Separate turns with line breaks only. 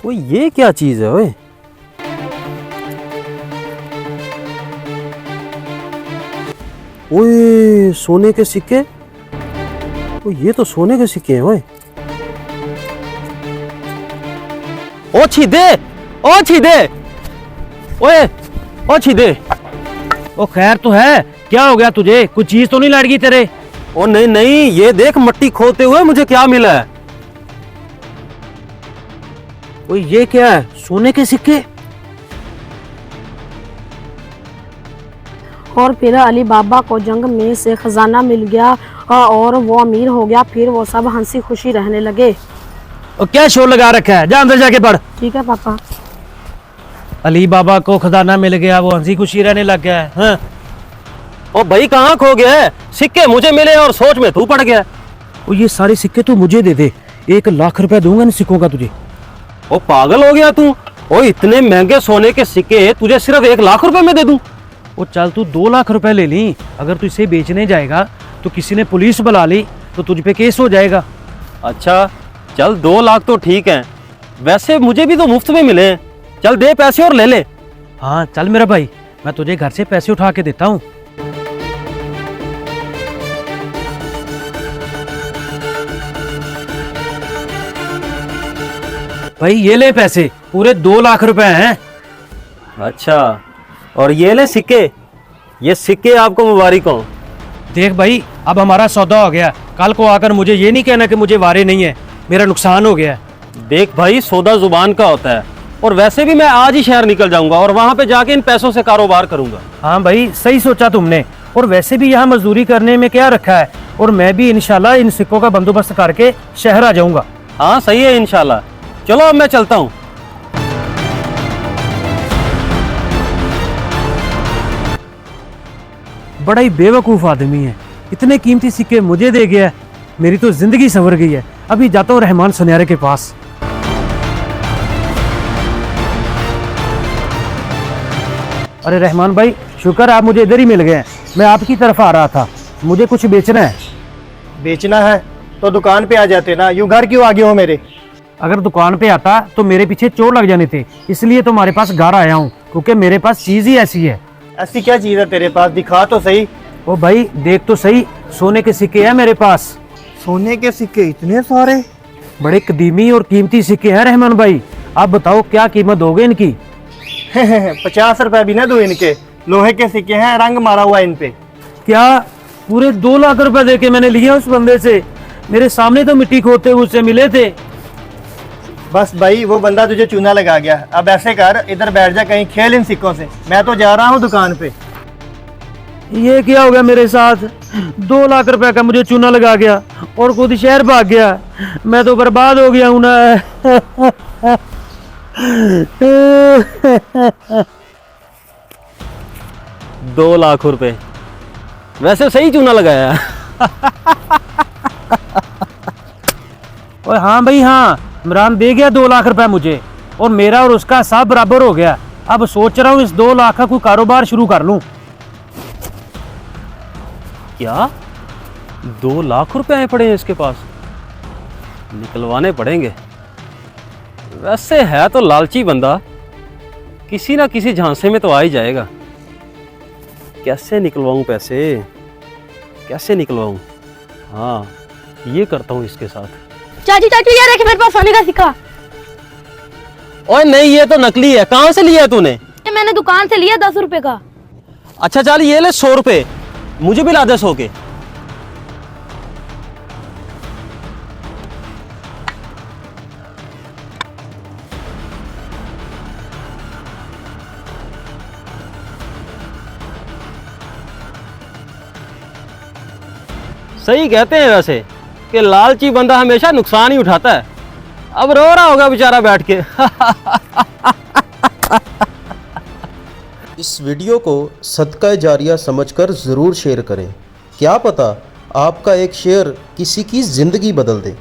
वो ये क्या चीज है ओए? ओए सोने के सिक्के। ओ ये तो सोने के सिक्के हैं ओए। ओ छीदे, ओ छीदे, ओए ओ छीदे।
ओ खैर तो है, क्या हो गया तुझे? कुछ चीज तो नहीं लड़ गई तेरे?
ओ नहीं नहीं, ये देख मट्टी खोदते हुए मुझे क्या मिला है। ओ ये क्या है? सोने के सिक्के।
और फिर अली बाबा को जंग में से खजाना मिल गया और वो अमीर हो गया। फिर वो सब हंसी खुशी रहने लगे।
और क्या शोर लगा रखा है? जा अंदर जाके पढ़।
ठीक है पापा।
अली बाबा को खजाना मिल गया, वो हंसी खुशी रहने लग गया है। हाँ?
ओ भाई कहाँ खो गया है? सिक्के मुझे मिले और सोच में तू पड़ गया।
और ये सारे सिक्के तू मुझे दे दे, 1 लाख रुपए दूंगा इन सिक्कों का तुझे।
ओ पागल हो गया तू? ओ इतने महंगे सोने के सिक्के तुझे सिर्फ 1 लाख रुपए में दे दूं?
वो चल तू 2 लाख रुपए ले ली, अगर तू इसे बेचने जाएगा तो किसी ने पुलिस बुला ली तो तुझ पे केस हो जाएगा।
अच्छा चल 2 लाख तो ठीक है, वैसे मुझे भी तो मुफ्त में मिले हैं। चल दे पैसे और ले ले।
हाँ चल मेरा भाई, मैं तुझे घर से पैसे उठा के देता हूँ। भाई ये ले पैसे, पूरे 2 लाख रुपए हैं।
अच्छा और ये ले सिक्के, ये सिक्के आपको मुबारक हो।
देख भाई, अब हमारा सौदा हो गया, कल को आकर मुझे ये नहीं कहना कि मुझे वारे नहीं है, मेरा नुकसान हो गया।
देख भाई सौदा जुबान का होता है, और वैसे भी मैं आज ही शहर निकल जाऊंगा और वहां पे जाके इन पैसों से कारोबार करूंगा।
हाँ भाई सही सोचा तुमने, और वैसे भी यहाँ मजदूरी करने में क्या रखा है, और मैं भी इंशाल्लाह इन सिक्कों का बंदोबस्त करके शहर आ जाऊंगा।
हाँ सही है इंशाल्लाह। चलो अब मैं चलता हूँ।
बड़ा ही बेवकूफ़ आदमी है, इतने कीमती सिक्के मुझे दे गया है। मेरी तो जिंदगी संवर गई है। अभी जाता हूँ रहमान सुनयारे के पास। अरे रहमान भाई, शुक्र आप मुझे इधर ही मिल गए हैं। मैं आपकी तरफ आ रहा था, मुझे कुछ बेचना है।
बेचना है तो दुकान पे आ जाते ना, यूं घर क्यों आ गए हो मेरे?
अगर दुकान पे आता तो मेरे पीछे चोर लग जाने थे, इसलिए तुम्हारे पास घर आया हूँ, क्योंकि मेरे पास चीज़ ही ऐसी है।
ऐसी क्या चीज है तेरे पास? दिखा तो सही।
ओ भाई देख तो सही, सोने के सिक्के हैं मेरे पास।
सोने के सिक्के इतने सारे?
बड़े कदीमी और कीमती सिक्के हैं रहमान भाई, आप बताओ क्या कीमत दोगे इनकी?
50 रुपए भी ना दो इनके, लोहे के सिक्के हैं, रंग मारा हुआ इन पे।
क्या पूरे 2 लाख रुपए देके मैंने लिए उस बंदे से? मेरे सामने तो मिट्टी खोदते हुए उससे मिले थे।
बस भाई वो बंदा तुझे चूना लगा गया। अब ऐसे कर, इधर बैठ जा, कहीं खेल इन सिक्कों से। मैं तो जा रहा हूँ दुकान पे।
ये क्या हो गया मेरे साथ? 2 लाख रुपए का मुझे चूना लगा गया और खुद शहर भाग गया। मैं तो बर्बाद हो गया हूं ना।
2 लाख रुपए, वैसे सही चूना लगाया।
और हाँ भाई हाँ, इमरान दे गया 2 लाख रुपए मुझे, और मेरा और उसका सब बराबर हो गया। अब सोच रहा हूँ इस 2 लाख का कोई कारोबार शुरू कर लूं।
क्या 2 लाख रुपए आए पड़े हैं इसके पास? निकलवाने पड़ेंगे। वैसे है तो लालची बंदा, किसी ना किसी झांसे में तो आ ही जाएगा। कैसे निकलवाऊं पैसे, कैसे निकलवाऊं? हाँ ये करता हूँ इसके साथ।
चाची चाची ये देख मेरे पास सोने का सिक्का।
ओए नहीं ये तो नकली है, कहाँ से लिया तूने?
ये मैंने दुकान से लिया 10 रुपए का।
अच्छा चल ये ले 100 रुपए, मुझे भी ला दे 100 के। सही कहते हैं वैसे कि लालची बंदा हमेशा नुकसान ही उठाता है। अब रो रहा होगा बेचारा बैठ के।
इस वीडियो को सदका जारिया समझकर ज़रूर शेयर करें। क्या पता आपका एक शेयर किसी की ज़िंदगी बदल दे।